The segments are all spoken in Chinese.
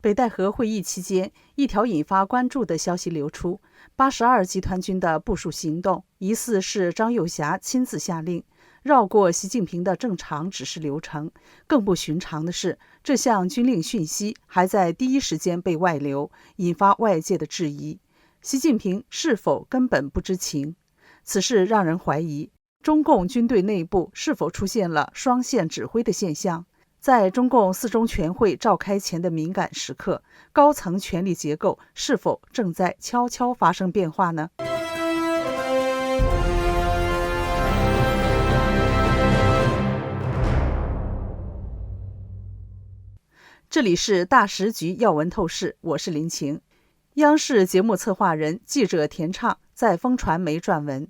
北戴河会议期间，一条引发关注的消息流出：82集团军的部署行动疑似是张又侠亲自下令，绕过习近平的正常指示流程。更不寻常的是，这项军令讯息还在第一时间被外流，引发外界的质疑：习近平是否根本不知情？此事让人怀疑，中共军队内部是否出现了双线指挥的现象？在中共4中全会召开前的敏感时刻，高层权力结构是否正在悄悄发生变化呢？这里是大时局要闻透视，我是林晴。央视节目策划人、记者田畅在风传媒撰文，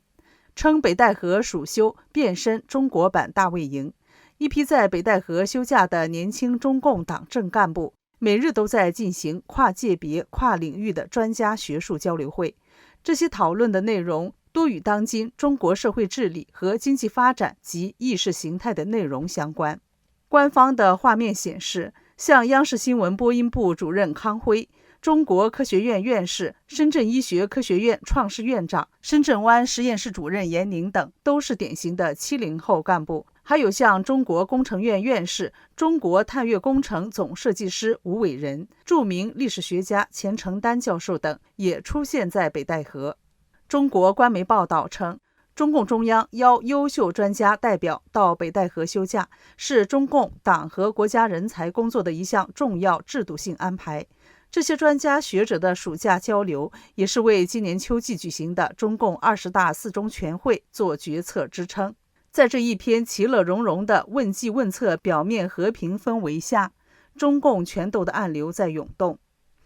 称北戴河暑休变身中国版大卫营。一批在北戴河休假的年轻中共党政干部，每日都在进行跨界别、跨领域的专家学术交流会。这些讨论的内容多与当今中国社会治理和经济发展及意识形态的内容相关。官方的画面显示，像央视新闻播音部主任康辉、中国科学院院士、深圳医学科学院创始院长、深圳湾实验室主任严宁等，都是典型的70后干部。还有像中国工程院院士、中国探月工程总设计师吴伟仁、著名历史学家钱承丹教授等也出现在北戴河。中国官媒报道称，中共中央邀优秀专家代表到北戴河休假，是中共党和国家人才工作的一项重要制度性安排。这些专家学者的暑假交流，也是为今年秋季举行的中共20大4中全会做决策支撑。在这一篇其乐融融的问计问策表面和平氛围下，中共权斗的暗流在涌动。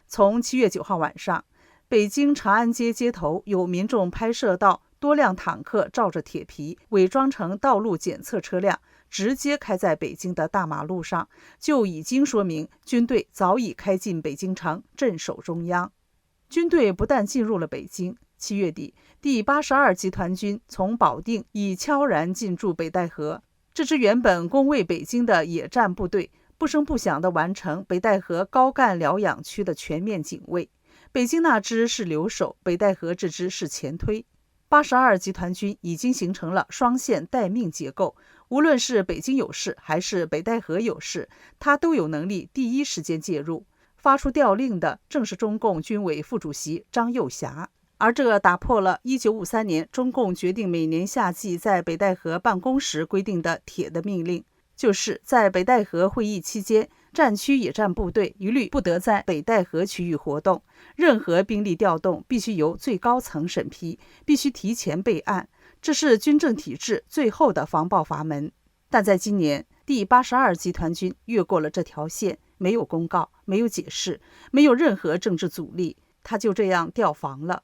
从7月9号晚上，北京长安街街头有民众拍摄到多辆坦克罩着铁皮，伪装成道路检测车辆，直接开在北京的大马路上，就已经说明军队早已开进北京城，镇守中央。军队不但进入了北京，7月底，第82集团军从保定已悄然进驻北戴河。这支原本攻卫北京的野战部队，不声不响地完成北戴河高干疗养区的全面警卫。北京那支是留守，北戴河这支是前推。82集团军已经形成了双线待命结构，无论是北京有事还是北戴河有事，他都有能力第一时间介入。发出调令的正是中共军委副主席张又侠，而这打破了1953年中共决定每年夏季在北戴河办公时规定的铁的命令，就是在北戴河会议期间，战区野战部队一律不得在北戴河区域活动，任何兵力调动必须由最高层审批，必须提前备案，这是军政体制最后的防爆阀门。但在今年，第82集团军越过了这条线，没有公告，没有解释，没有任何政治阻力，他就这样调防了。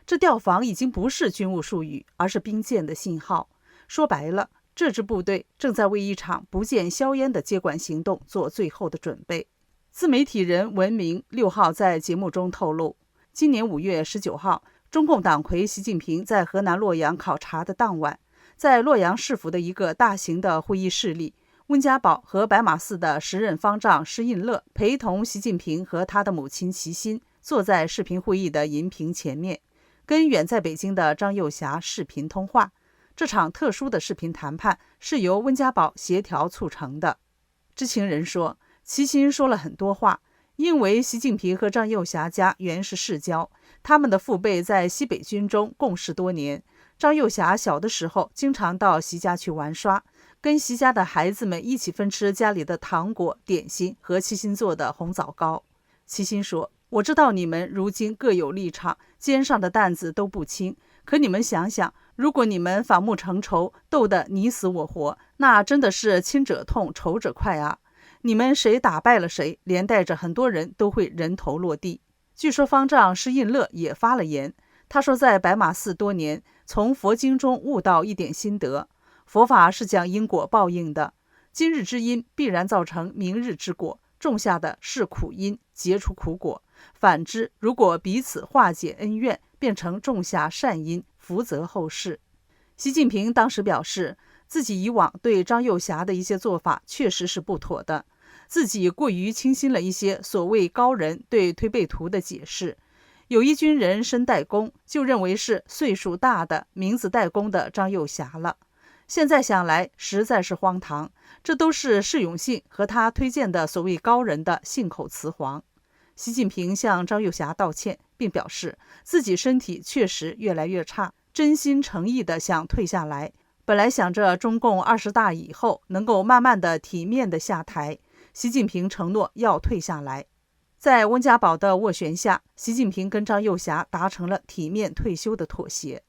这调防已经不是军务术语，而是兵谏的信号。说白了，这支部队正在为一场不见硝烟的接管行动做最后的准备。自媒体人文明6号在节目中透露，今年5月19号，中共党魁习近平在河南洛阳考察的当晚，在洛阳市府的一个大型的会议室里，温家宝和白马寺的时任方丈施印乐陪同习近平和他的母亲齐心坐在视频会议的银屏前面，跟远在北京的张又侠视频通话。这场特殊的视频谈判是由温家宝协调促成的。知情人说，齐心说了很多话，因为习近平和张又侠家原是世交，他们的父辈在西北军中共事多年。张又侠小的时候经常到习家去玩耍，跟习家的孩子们一起分吃家里的糖果、点心和齐心做的红枣糕。齐心说，我知道你们如今各有立场，肩上的担子都不轻，可你们想想，如果你们反目成仇，斗得你死我活，那真的是亲者痛，仇者快啊！你们谁打败了谁，连带着很多人都会人头落地。据说方丈施印乐也发了言，他说在白马寺多年，从佛经中悟到一点心得，佛法是讲因果报应的，今日之因必然造成明日之果，种下的是苦因，结出苦果。反之，如果彼此化解恩怨，变成种下善因，福泽后世。习近平当时表示，自己以往对张又侠的一些做法确实是不妥的，自己过于轻信了一些所谓高人对推背图的解释。有一军人申代公，就认为是岁数大的名字代公的张幼霞了。现在想来实在是荒唐，这都是释永信和他推荐的所谓高人的信口雌黄。习近平向张幼霞道歉，并表示自己身体确实越来越差，真心诚意地想退下来。本来想着中共20大以后能够慢慢的体面的下台，习近平承诺要退下来。在温家宝的斡旋下，习近平跟张幼霞达成了体面退休的妥协。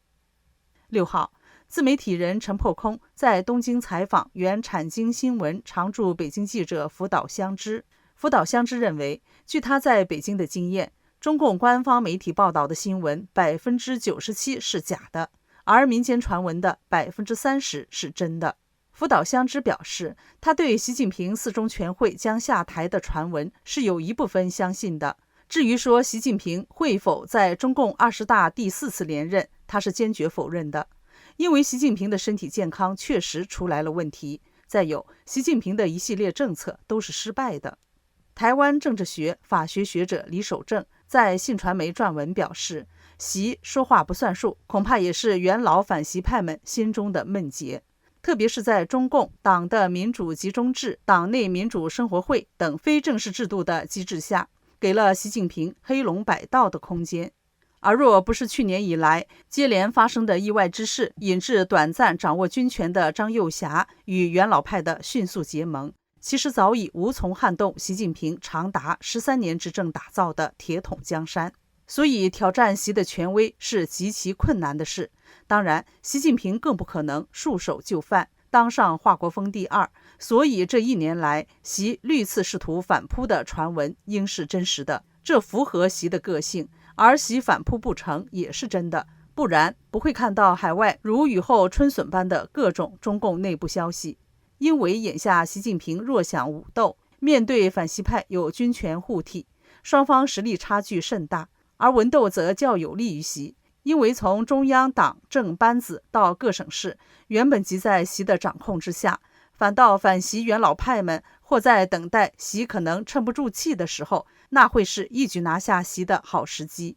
6号，自媒体人陈破空在东京采访原产经新闻常驻北京记者福岛香织。福岛香织认为，据他在北京的经验，中共官方媒体报道的新闻97%是假的，而民间传闻的30%是真的。福岛香织表示，他对习近平4中全会将下台的传闻是有一部分相信的。至于说习近平会否在中共20大第4次连任，他是坚决否认的，因为习近平的身体健康确实出来了问题，再有习近平的一系列政策都是失败的。台湾政治学、法学学者李守正在信传媒撰文表示，习说话不算数，恐怕也是元老反习派们心中的闷结，特别是在中共党的民主集中制、党内民主生活会等非正式制度的机制下，给了习近平黑龙摆道的空间。而若不是去年以来接连发生的意外之事，引致短暂掌握军权的张幼霞与元老派的迅速结盟，其实早已无从撼动习近平长达13年执政打造的铁桶江山。所以挑战习的权威是极其困难的事。当然，习近平更不可能束手就范，当上华国锋第2。所以这1年来，习屡次试图反扑的传闻应是真实的，这符合习的个性。而习反扑不成也是真的，不然不会看到海外如雨后春笋般的各种中共内部消息。因为眼下习近平若想武斗，面对反习派有军权护体，双方实力差距甚大，而文斗则较有利于习。因为从中央党政班子到各省市，原本即在习的掌控之下，反倒反习元老派们或在等待习可能撑不住气的时候，那会是一举拿下习的好时机。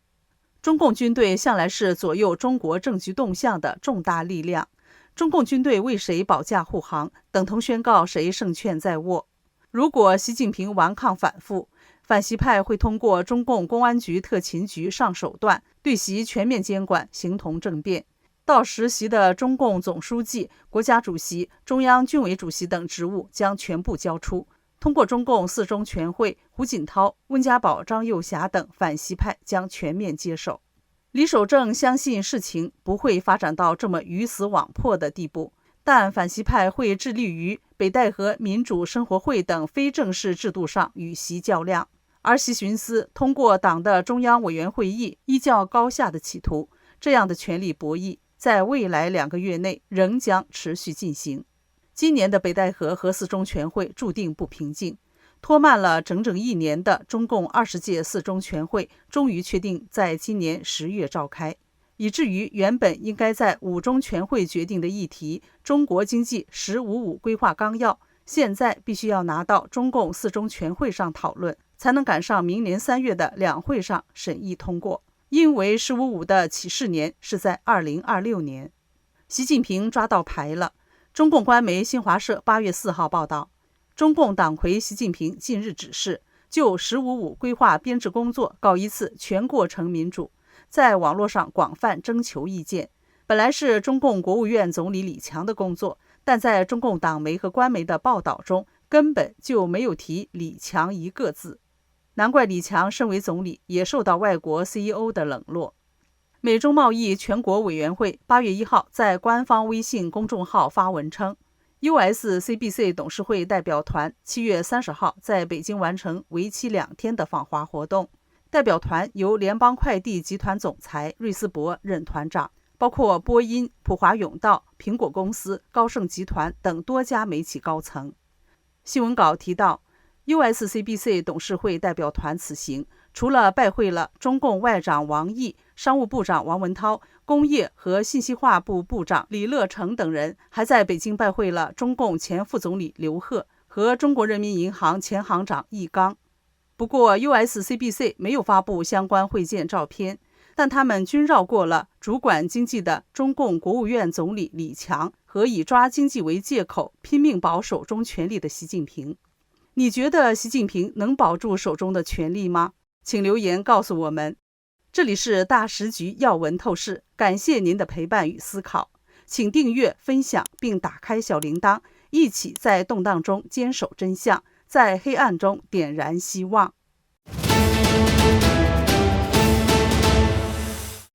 中共军队向来是左右中国政局动向的重大力量，中共军队为谁保驾护航，等同宣告谁胜券在握。如果习近平顽抗反复，反习派会通过中共公安局特勤局上手段，对习全面监管，形同政变。到时习的中共总书记、国家主席、中央军委主席等职务将全部交出，通过中共4中全会，胡锦涛、温家宝、张幼霞等反习派将全面接手。李守正相信事情不会发展到这么鱼死网破的地步，但反习派会致力于北戴河民主生活会等非正式制度上与习较量，而习寻思通过党的中央委员会议依较高下的企图，这样的权力博弈在未来2个月内仍将持续进行。今年的北戴河和4中全会注定不平静，拖慢了整整1年的中共20届4中全会终于确定在今年10月召开，以至于原本应该在5中全会决定的议题中国经济“十五五”规划纲要，现在必须要拿到中共4中全会上讨论，才能赶上明年3月的两会上审议通过。因为“十五五”的起始年是在2026年。习近平抓到牌了。中共官媒新华社8月4号报道，中共党魁习近平近日指示，就“十五五”规划编制工作搞一次全过程民主，在网络上广泛征求意见。本来是中共国务院总理李强的工作，但在中共党媒和官媒的报道中，根本就没有提李强一个字。难怪李强身为总理也受到外国 CEO 的冷落。美中贸易全国委员会8月1号在官方微信公众号发文称， USCBC 董事会代表团7月30号在北京完成为期2天的访华活动。代表团由联邦快递集团总裁瑞斯伯任团长，包括波音、普华永道、苹果公司、高盛集团等多家媒体高层。新闻稿提到， USCBC 董事会代表团此行除了拜会了中共外长王毅、商务部长王文涛、工业和信息化部部长李乐成等人，还在北京拜会了中共前副总理刘鹤、和中国人民银行前行长易纲。不过 USCBC 没有发布相关会见照片，但他们均绕过了主管经济的中共国务院总理李强和以抓经济为借口拼命保手中权力的习近平。你觉得习近平能保住手中的权力吗？请留言告诉我们。这里是大时局要闻透视，感谢您的陪伴与思考，请订阅、分享并打开小铃铛，一起在动荡中坚守真相，在黑暗中点燃希望。